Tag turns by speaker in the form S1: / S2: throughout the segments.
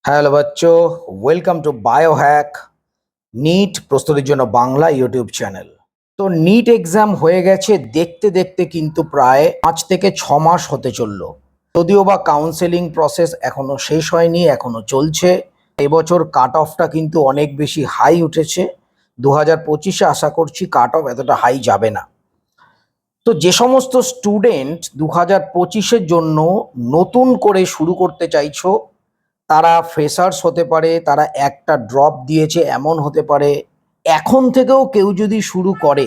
S1: Hello বাচ্চো, welcome to biohack NEET প্রস্তুতির জন্য বাংলা ইউটিউব চ্যানেল। তো নিট এক্সাম হয়ে গেছে দেখতে দেখতে কিন্তু প্রায় 5 থেকে 6 মাস হতে চললো। যদিও বা কাউন্সেলিং প্রসেস এখনো শেষ হয়নি, এখনো চলছে। এবছর কাট অফটা কিন্তু অনেক বেশি হাই উঠেছে। 2025-এ আশা করছি কাট অফ এতটা হাই যাবে না। তো যে সমস্ত স্টুডেন্ট 2025-এর জন্য নতুন করে শুরু করতে চাইছো, তারা ফ্রেশার্স হতে পারে, তারা একটা ড্রপ দিয়েছে এমন হতে পারে। এখন থেকেও কেউ যদি শুরু করে,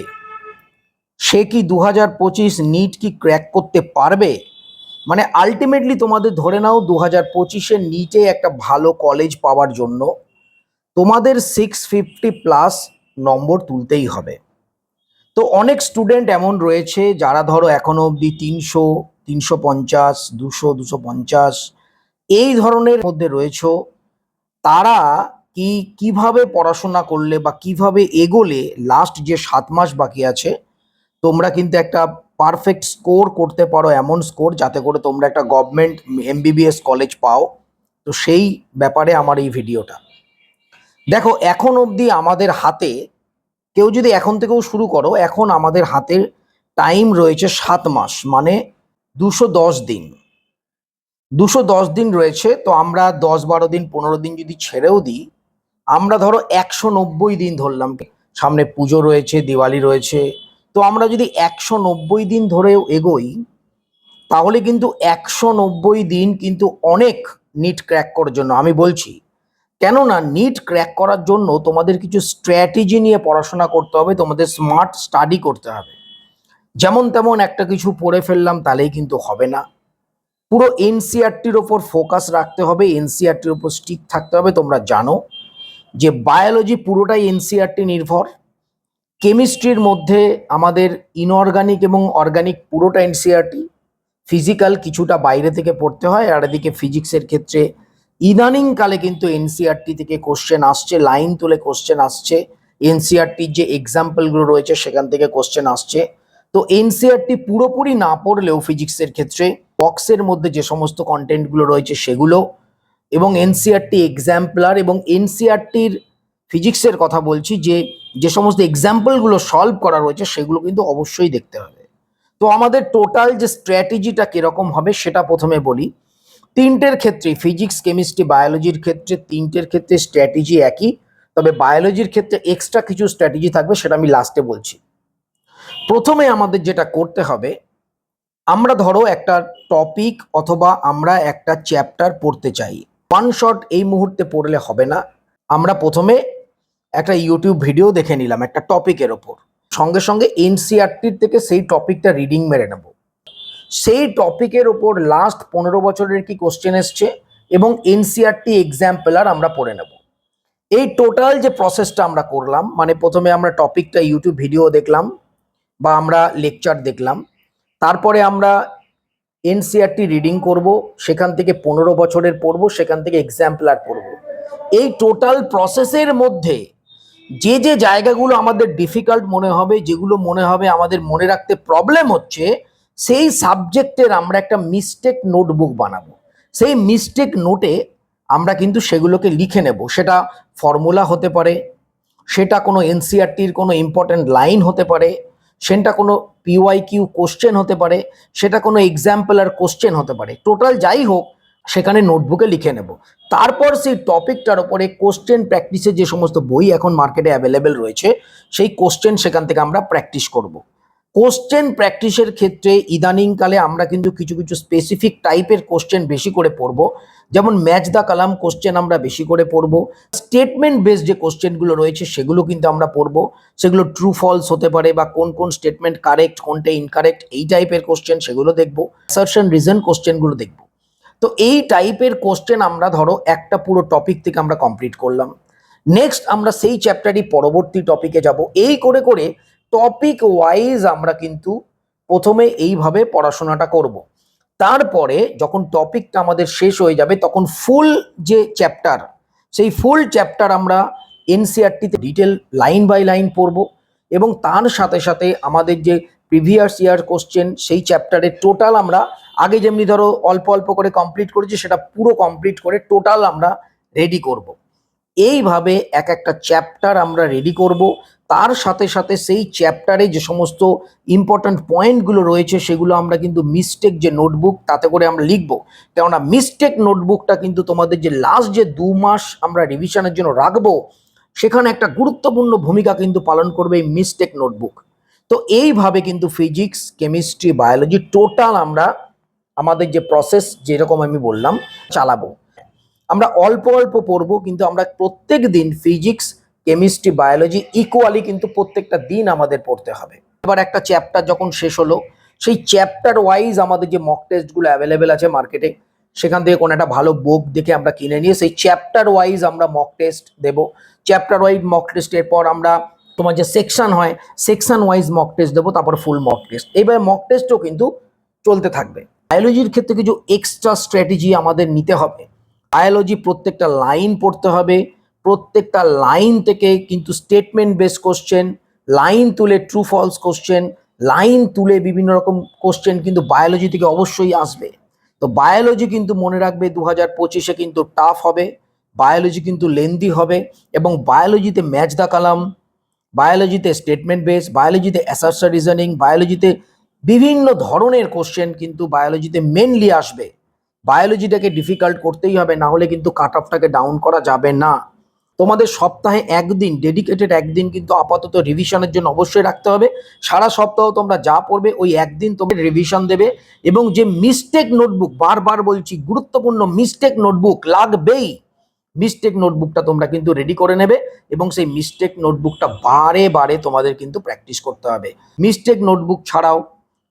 S1: সে কি 2025 নিট কি ক্র্যাক করতে পারবে? মানে আলটিমেটলি তোমাদের ধরে নাও 2025-এর নিটে একটা ভালো কলেজ পাওয়ার জন্য তোমাদের 650+ নম্বর তুলতেই হবে। তো অনেক স্টুডেন্ট এমন রয়েছে যারা ধরো এখনো অবধি 300, 350, 200, 250 এই ধরনের মধ্যে রয়েছে। তারা কিভাবে পড়াশোনা করলে বা কিভাবে এগোলে লাস্ট যে 7 মাস বাকি আছে তোমরা কিন্তু একটা পারফেক্ট স্কোর করতে পারো, এমন স্কোর যাতে করে তোমরা একটা গভর্নমেন্ট এমবিবিএস কলেজ পাও। তো সেই ব্যাপারে আমার এই ভিডিওটা। দেখো, এখন অবধি আমাদের হাতে, কেউ যদি এখন থেকেও শুরু করো, এখন আমাদের হাতে টাইম রয়েছে 7 মাস, মানে 210 দিন। 210 দিন রয়েছে। তো আমরা 10, 12 দিন, 15 দিন যদি ছেড়েও দিই, আমরা ধরো 190 দিন ধরলাম। সামনে পুজো রয়েছে, দিওয়ালি রয়েছে। তো আমরা যদি 190 দিন ধরেও এগোই, তাহলে কিন্তু 190 দিন কিন্তু অনেক নিট ক্র্যাক করার জন্য আমি বলছি। কেননা নিট ক্র্যাক করার জন্য তোমাদের কিছু স্ট্র্যাটেজি নিয়ে পড়াশোনা করতে হবে, তোমাদের স্মার্ট স্টাডি করতে হবে। যেমন তেমন একটা কিছু পড়ে ফেললাম তাহলেই কিন্তু হবে না। পুরো এনসিআরটির ওপর ফোকাস রাখতে হবে, এনসিআরটির ওপর স্টিক থাকতে হবে। তোমরা জানো যে বায়োলজি পুরোটাই এনসিআরটি নির্ভর। কেমিস্ট্রির মধ্যে আমাদের ইনঅর্গানিক এবং অর্গানিক পুরোটা এনসিআরটি। ফিজিক্যাল কিছুটা বাইরে থেকে পড়তে হয়। আর এদিকে ফিজিক্সের ক্ষেত্রে ইদানিংকালে কিন্তু এনসিআরটি থেকে কোশ্চেন আসছে, লাইন তুলে কোশ্চেন আসছে। এনসিআরটির যে এক্সাম্পলগুলো রয়েছে সেখান থেকে কোশ্চেন আসছে। তো এনসিআরটি পুরোপুরি না পড়লেও ফিজিক্সের ক্ষেত্রে বক্সের মধ্যে যে সমস্ত কন্টেন্টগুলো রয়েছে সেগুলো, এবং এনসিআরটি এক্সাম্পলার, এবং এনসিআরটির ফিজিক্সের কথা বলছি, যে সমস্ত এক্সাম্পলগুলো সলভ করা রয়েছে সেগুলো কিন্তু অবশ্যই দেখতে হবে। তো আমাদের টোটাল যে স্ট্র্যাটেজিটা কীরকম হবে সেটা প্রথমে বলি। তিনটের ক্ষেত্রে, ফিজিক্স, কেমিস্ট্রি, বায়োলজির ক্ষেত্রে তিনটের ক্ষেত্রে স্ট্র্যাটেজি একই। তবে বায়োলজির ক্ষেত্রে এক্সট্রা কিছু স্ট্র্যাটেজি থাকবে, সেটা আমি লাস্টে বলছি। প্রথমে আমাদের যেটা করতে হবে, আমরা ধরো একটা টপিক অথবা আমরা একটা চ্যাপ্টার পড়তে চাই। ওয়ান শট এই মুহূর্তে পড়লে হবে না। আমরা প্রথমে একটা ইউটিউব ভিডিও দেখে নিলাম একটা টপিকের ওপর, সঙ্গে সঙ্গে এনসিআরটির থেকে সেই টপিকটা রিডিং মেরে নেব। সেই টপিকের ওপর লাস্ট 15 বছরের কি কোশ্চেন এসছে এবং এনসিআরটি এক্সাম্পলার আমরা পড়ে নেব। এই টোটাল যে প্রসেসটা আমরা করলাম, মানে প্রথমে আমরা টপিকটা ইউটিউব ভিডিও দেখলাম বা আমরা লেকচার দেখলাম, তারপরে আমরা এনসিআরটি রিডিং করব, সেখান থেকে 15 বছরের পড়ব, সেখান থেকে এক্সাম্পলার পড়ব। এই টোটাল প্রসেসের মধ্যে যে যে জায়গাগুলো আমাদের ডিফিকাল্ট মনে হবে, যেগুলো মনে হবে আমাদের মনে রাখতে প্রবলেম হচ্ছে, সেই সাবজেক্টের আমরা একটা মিস্টেক নোটবুক বানাবো। সেই মিস্টেক নোটে আমরা কিন্তু সেগুলোকে লিখে নেব। সেটা ফর্মুলা হতে পারে, সেটা কোনো এনসিআরটির কোনো ইম্পর্ট্যান্ট লাইন হতে পারে, সেটা কোনো পিওয়াইকিউ কোশ্চেন হতে পারে, সেটা কোনো এক্সাম্পলার কোশ্চেন হতে পারে। টোটাল যাই হোক, সেখানে নোটবুকে লিখে নেব। তারপর সেই টপিকটার ওপরে কোশ্চেন প্র্যাকটিসের যে সমস্ত বই এখন মার্কেটে অ্যাভেলেবেল রয়েছে, সেই কোশ্চেন সেখান থেকে আমরা প্র্যাকটিস করব। কোশ্চেন প্র্যাকটিসের ক্ষেত্রে ইদানিংকালে আমরা কিন্তু কিছু কিছু স্পেসিফিক টাইপের কোশ্চেন বেশি করে পড়ব। যেমন ম্যাচ দ্য কালাম কোশ্চেন আমরা বেশি করে পড়ব। স্টেটমেন্ট বেসড যে কোশ্চেনগুলো রয়েছে সেগুলো কিন্তু আমরা পড়ব। সেগুলো ট্রু ফলস হতে পারে, বা কোন কোন স্টেটমেন্ট কারেক্ট, কোনটা ইনকারেক্ট, এই টাইপের কোশ্চেন সেগুলো দেখব। অ্যাসারশন রিজন কোশ্চেনগুলো দেখব। তো এই টাইপের কোশ্চেন আমরা ধরো একটা পুরো টপিক থেকে আমরা কমপ্লিট করলাম। নেক্সট আমরা সেই চ্যাপ্টারই পরবর্তী টপিকে যাব। এই করে করে টপিক ওয়াইজ আমরা কিন্তু প্রথমে এইভাবে পড়াশোনাটা করব। তারপরে যখন টপিকটা আমাদের শেষ হয়ে যাবে, তখন ফুল যে চ্যাপ্টার, সেই ফুল চ্যাপ্টার আমরা এনসিআরটিতে ডিটেল লাইন বাই লাইন পড়ব, এবং তার সাথে সাথে আমাদের যে প্রিভিয়াস ইয়ার কোশ্চেন সেই চ্যাপ্টারের টোটাল আমরা আগে যেমনি ধরো অল্প অল্প করে কমপ্লিট করেছি, সেটা পুরো কমপ্লিট করে টোটাল আমরা রেডি করব। এইভাবে এক একটা চ্যাপ্টার আমরা রেডি করব, তার সাথে সাথে সেই চ্যাপ্টারে যে সমস্ত ইম্পর্ট্যান্ট পয়েন্টগুলো রয়েছে সেগুলো আমরা কিন্তু মিস্টেক যে নোটবুক তাতে করে আমরা লিখব। কেননা মিস্টেক নোটবুকটা কিন্তু তোমাদের যে লাস্ট যে 2 মাস আমরা রিভিশনের জন্য রাখবো, সেখানে একটা গুরুত্বপূর্ণ ভূমিকা কিন্তু পালন করবে এই মিস্টেক নোটবুক। তো এইভাবে কিন্তু ফিজিক্স, কেমিস্ট্রি, বায়োলজি টোটাল আমরা আমাদের যে প্রসেস যেরকম আমি বললাম চালাবো। আমরা অল্প অল্প পড়বো, কিন্তু আমরা প্রত্যেক দিন ফিজিক্স, কেমিস্ট্রি, বায়োলজি ইকুয়ালি কিন্তু প্রত্যেকটা দিন আমাদের পড়তে হবে। এবার একটা চ্যাপ্টার যখন শেষ হলো, সেই চ্যাপ্টার ওয়াইজ আমাদের যে মক টেস্টগুলো অ্যাভেলেবেল আছে মার্কেটে, সেখান থেকে কোনো একটা ভালো বুক দেখে আমরা কিনে নিয়ে সেই চ্যাপ্টার ওয়াইজ আমরা মক টেস্ট দেবো। চ্যাপ্টার ওয়াইজ মক টেস্টের পর আমরা তোমার যে সেকশন হয় সেকশন ওয়াইজ মক টেস্ট দেবো, তারপর ফুল মক টেস্ট। এইভাবে মক টেস্টও কিন্তু চলতে থাকবে। বায়োলজির ক্ষেত্রে কিছু এক্সট্রা স্ট্র্যাটেজি আমাদের নিতে হবে। বায়োলজি প্রত্যেকটা লাইন পড়তে হবে, প্রত্যেকটা লাইন থেকে কিন্তু স্টেটমেন্ট বেস কোশ্চেন, লাইন তুলে ট্রু ফলস কোশ্চেন, লাইন তুলে বিভিন্ন রকম কোশ্চেন কিন্তু বায়োলজি থেকে অবশ্যই আসবে। তো বায়োলজি কিন্তু মনে রাখবে 2025-এ কিন্তু টাফ হবে, বায়োলজি কিন্তু লেন্দি হবে, এবং বায়োলজিতে ম্যাচ দ্য কালাম, বায়োলজিতে স্টেটমেন্ট বেস, বায়োলজিতে অ্যাসার্শন রিজনিং, বায়োলজিতে বিভিন্ন ধরনের কোশ্চেন কিন্তু বায়োলজিতে মেনলি আসবে। বায়োলজিটাকে ডিফিকাল্ট করতেই হবে, না হলে কিন্তু কাট অফটাকে ডাউন করা যাবে না। তোমাদের সপ্তাহে একদিন ডেডিকেটেড একদিন কিন্তু আপাতত রিভিশনের জন্য অবশ্যই রাখতে হবে। সারা সপ্তাহ তোমরা যা পড়বে ওই একদিন তোমরা রিভিশন দেবে, এবং যে মিস্টেক নোটবুক, বারবার বলছি গুরুত্বপূর্ণ মিস্টেক নোটবুক লাগবেই, মিস্টেক নোটবুকটা তোমরা কিন্তু রেডি করে নেবে, এবং সেই মিস্টেক নোটবুকটা বারে বারে তোমাদের কিন্তু প্র্যাকটিস করতে হবে। মিস্টেক নোটবুক ছাড়াও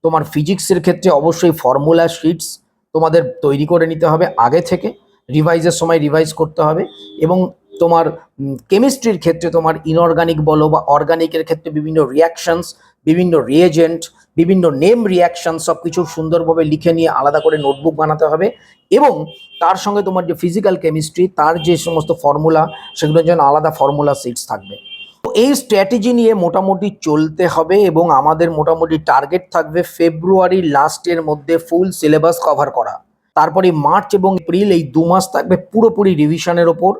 S1: তোমার ফিজিক্সের ক্ষেত্রে অবশ্যই ফর্মুলা শিটস তোমাদের তৈরি করে নিতে হবে আগে থেকে, রিভাইজের সময় রিভাইজ করতে হবে। এবং তোমার কেমিস্ট্রির ক্ষেত্রে তোমার ইনঅর্গানিক বলো বা অর্গানিকের ক্ষেত্রে বিভিন্ন রিয়াকশনস, বিভিন্ন রিয়েজেন্ট, বিভিন্ন নেম রিয়াকশন সব কিছু সুন্দরভাবে লিখে নিয়ে আলাদা করে নোটবুক বানাতে হবে। এবং তার সঙ্গে তোমার যে ফিজিক্যাল কেমিস্ট্রি তার যে সমস্ত ফর্মুলা, সেগুলোর জন্য আলাদা ফর্মুলা শিটস থাকবে। তো এই স্ট্র্যাটেজি নিয়ে মোটামুটি চলতে হবে, এবং আমাদের মোটামুটি টার্গেট থাকবে ফেব্রুয়ারি লাস্টের মধ্যে ফুল সিলেবাস কভার করা। তারপরে মার্চ এবং এপ্রিল এই 2 মাস থাকবে পুরোপুরি রিভিশনের ওপর।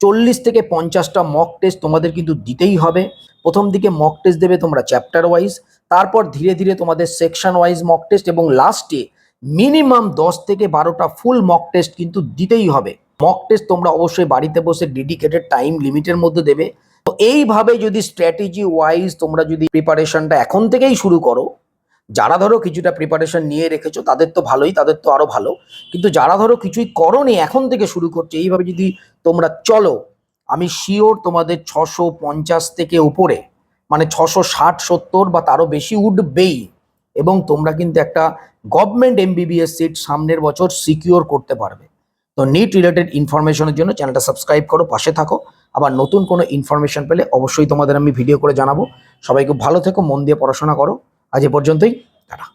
S1: 40 থেকে 50টা মক টেস্ট তোমাদের কিন্তু দিতেই হবে। প্রথম দিকে মক টেস্ট দেবে তোমরা চ্যাপ্টার ওয়াইজ, তারপর ধীরে ধীরে তোমাদের সেকশন ওয়াইজ মক টেস্ট, এবং লাস্টে মিনিমাম 10 থেকে 12টা ফুল মক টেস্ট কিন্তু দিতেই হবে। মক টেস্ট তোমরা অবশ্যই বাড়িতে বসে ডেডিকেটেড টাইম লিমিটের মধ্যে দেবে। তো এইভাবে যদি স্ট্র্যাটেজি ওয়াইজ তোমরা যদি প্রিপারেশনটা এখন থেকেই শুরু করো, যারা ধরো কিছুটা প্রিপারেশন নিয়ে রেখেছো তাদের তো ভালোই, তাদের তো আরো ভালো, কিন্তু যারা ধরো কিছুই করোনি এখন থেকে শুরু করছে, এইভাবে যদি তোমরা চলো, আমি শিওর তোমাদের 650 থেকে উপরে, মানে 660-70 বা তারও বেশি উঠবেই, এবং তোমরা কিন্তু একটা গভর্নমেন্ট এমবিবিএস সিট সামনের বছর সিকিউর করতে পারবে। তো নিট রিলেটেড ইনফরমেশনের জন্য চ্যানেলটা সাবস্ক্রাইব করো, পাশে থাকো। আবার নতুন কোনো ইনফরমেশন পেলে অবশ্যই তোমাদের আমি ভিডিও করে জানাবো। সবাই খুব ভালো থেকো, মন দিয়ে পড়াশোনা করো। আজ এ পর্যন্তই, টাটা।